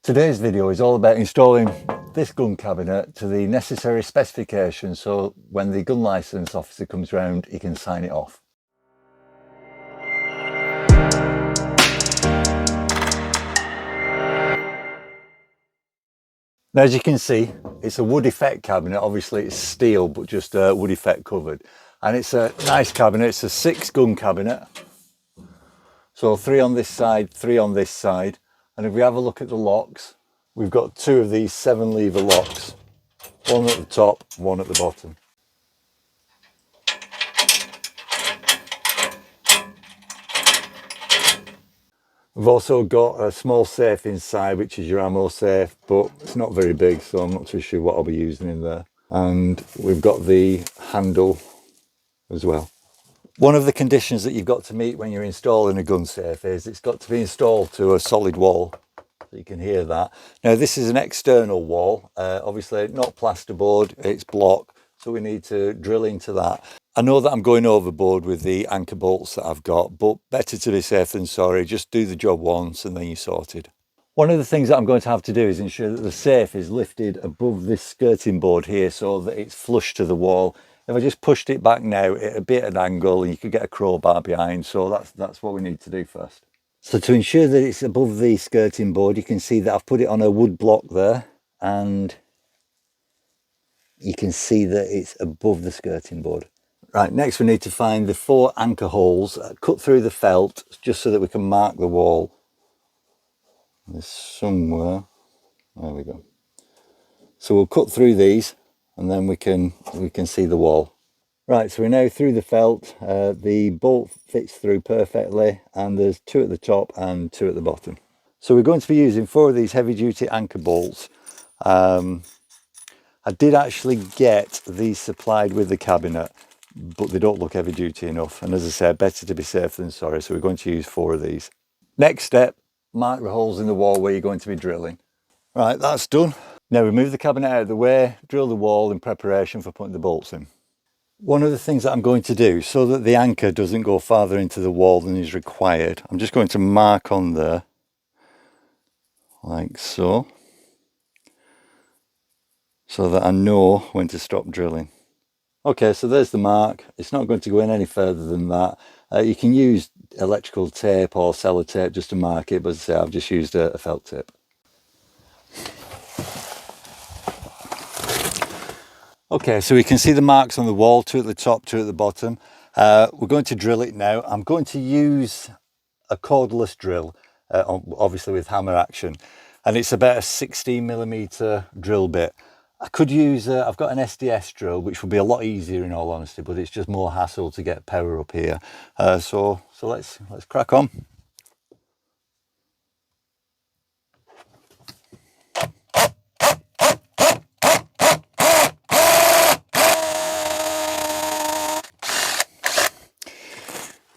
Today's video is all about installing this gun cabinet to the necessary specifications so when the gun license officer comes round he can sign it off. Now, as you can see, it's a wood effect cabinet. Obviously it's steel but just wood effect covered, and it's a nice cabinet. It's a 6 gun cabinet, so 3 on this side, 3 on this side. And if we have a look at the locks, we've got 2 of these 7 lever locks, one at the top, one at the bottom. We've also got a small safe inside, which is your ammo safe, but it's not very big, so I'm not too sure what I'll be using in there. And we've got the handle as well. One of the conditions that you've got to meet when you're installing a gun safe is it's got to be installed to a solid wall. So you can hear that. Now this is an external wall, obviously not plasterboard, it's block, so we need to drill into that. I know that I'm going overboard with the anchor bolts that I've got, but better to be safe than sorry. Just do the job once and then you're sorted. One of the things that I'm going to have to do is ensure that the safe is lifted above this skirting board here so that it's flush to the wall. If I just pushed it back now, it'd be at an angle and you could get a crowbar behind, so that's what we need to do first. So to ensure that it's above the skirting board, you can see that I've put it on a wood block there, and you can see that it's above the skirting board. Right, next we need to find the 4 anchor holes, cut through the felt, just so that we can mark the wall. There's somewhere, there we go. So we'll cut through these and then we can see the wall. Right, so we're now through the felt. The bolt fits through perfectly, and there's 2 at the top and 2 at the bottom. So we're going to be using 4 of these heavy duty anchor bolts. I did actually get these supplied with the cabinet, but they don't look heavy duty enough, and as I said, better to be safe than sorry, so we're going to use 4 of these. Next step, mark the holes in the wall where you're going to be drilling. Right, that's done. Now we move the cabinet out of the way, drill the wall in preparation for putting the bolts in. One of the things that I'm going to do, so that the anchor doesn't go farther into the wall than is required, I'm just going to mark on there, like so that I know when to stop drilling. Okay, so there's the mark. It's not going to go in any further than that. You can use electrical tape or sellotape just to mark it, but as I say, I've just used a felt tip. Okay, so we can see the marks on the wall, 2 at the top, 2 at the bottom. We're going to drill it now. I'm going to use a cordless drill, obviously with hammer action, and it's about a 16mm drill bit. I could use, I've got an SDS drill, which would be a lot easier in all honesty, but it's just more hassle to get power up here. So let's crack on.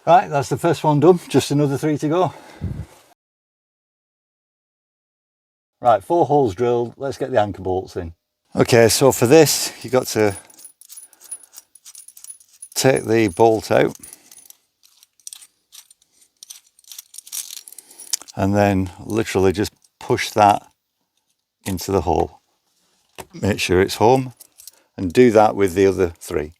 Right, that's the first one done, just another 3 to go. Right, 4 holes drilled, let's get the anchor bolts in. Okay, so for this, you've got to take the bolt out and then literally just push that into the hole. Make sure it's home, and do that with the other 3.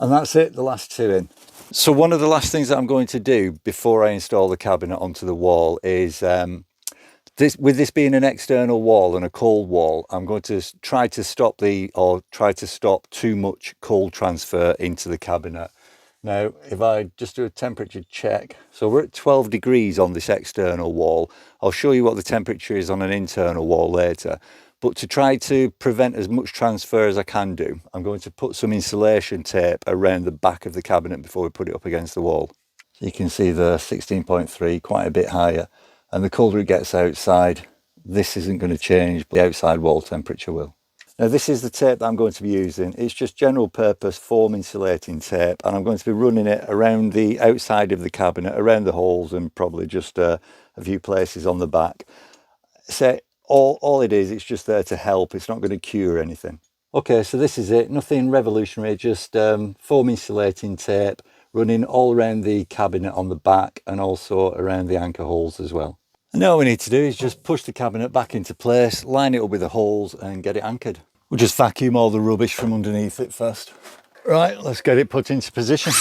And that's it, the last 2 in. So one of the last things that I'm going to do before I install the cabinet onto the wall is, with this being an external wall and a cold wall, I'm going to try to stop too much cold transfer into the cabinet. Now, if I just do a temperature check, so we're at 12 degrees on this external wall. I'll show you what the temperature is on an internal wall later. But to try to prevent as much transfer as I can do, I'm going to put some insulation tape around the back of the cabinet before we put it up against the wall. So you can see the 16.3, quite a bit higher. And the colder it gets outside, this isn't going to change, but the outside wall temperature will. Now this is the tape that I'm going to be using. It's just general purpose foam insulating tape, and I'm going to be running it around the outside of the cabinet, around the holes, and probably just a few places on the back. So all it is, it's just there to help. It's not going to cure anything. Okay, so this is it. Nothing revolutionary, just foam insulating tape running all around the cabinet on the back and also around the anchor holes as well. And now all we need to do is just push the cabinet back into place, line it up with the holes and get it anchored. We'll just vacuum all the rubbish from underneath it first. Right, let's get it put into position.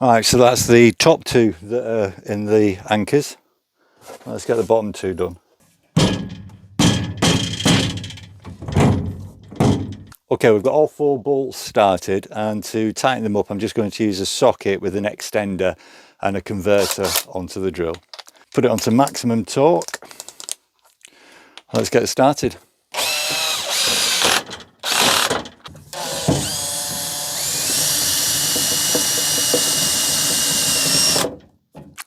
Alright, so that's the top two that are in the anchors. Let's get the bottom two done. Okay, we've got all 4 bolts started, and to tighten them up I'm just going to use a socket with an extender and a converter onto the drill. Put it onto maximum torque. Let's get started.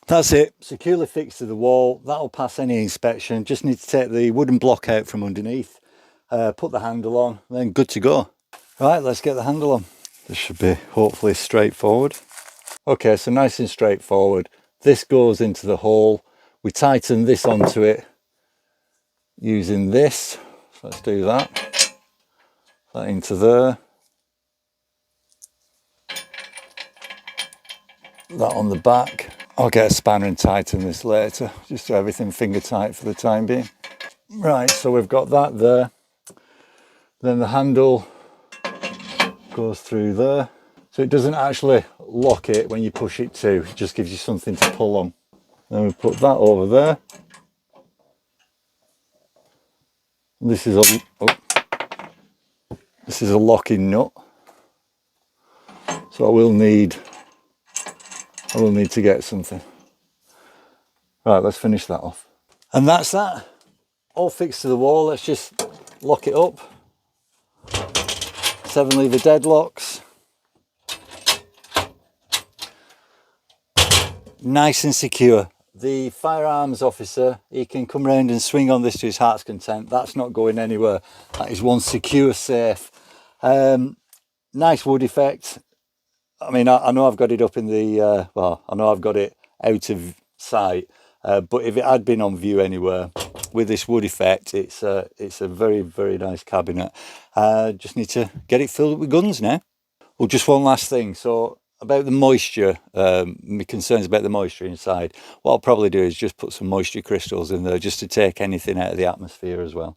That's it, securely fixed to the wall. That'll pass any inspection. Just need to take the wooden block out from underneath, put the handle on, then good to go. Right, let's get the handle on. This should be hopefully straightforward. Okay, so nice and straightforward. This goes into the hole. We tighten this onto it using this. So let's do that. That into there. That on the back. I'll get a spanner and tighten this later, just so everything finger tight for the time being. Right, so we've got that there. Then the handle goes through there. So it doesn't actually lock it when you push it to, it just gives you something to pull on. Then we put that over there. This is a locking nut. So I will need to get something. Right, let's finish that off. And that's that. All fixed to the wall. Let's just lock it up. 7 lever deadlocks. Nice and secure. The firearms officer, he can come round and swing on this to his heart's content. That's not going anywhere. That is one secure safe. Nice wood effect. I mean, I know I've got it up in the, I know I've got it out of sight, but if it had been on view anywhere, with this wood effect, it's a very, very nice cabinet. Just need to get it filled up with guns now. Well, just one last thing. So about the moisture, my concerns about the moisture inside, what I'll probably do is just put some moisture crystals in there just to take anything out of the atmosphere as well.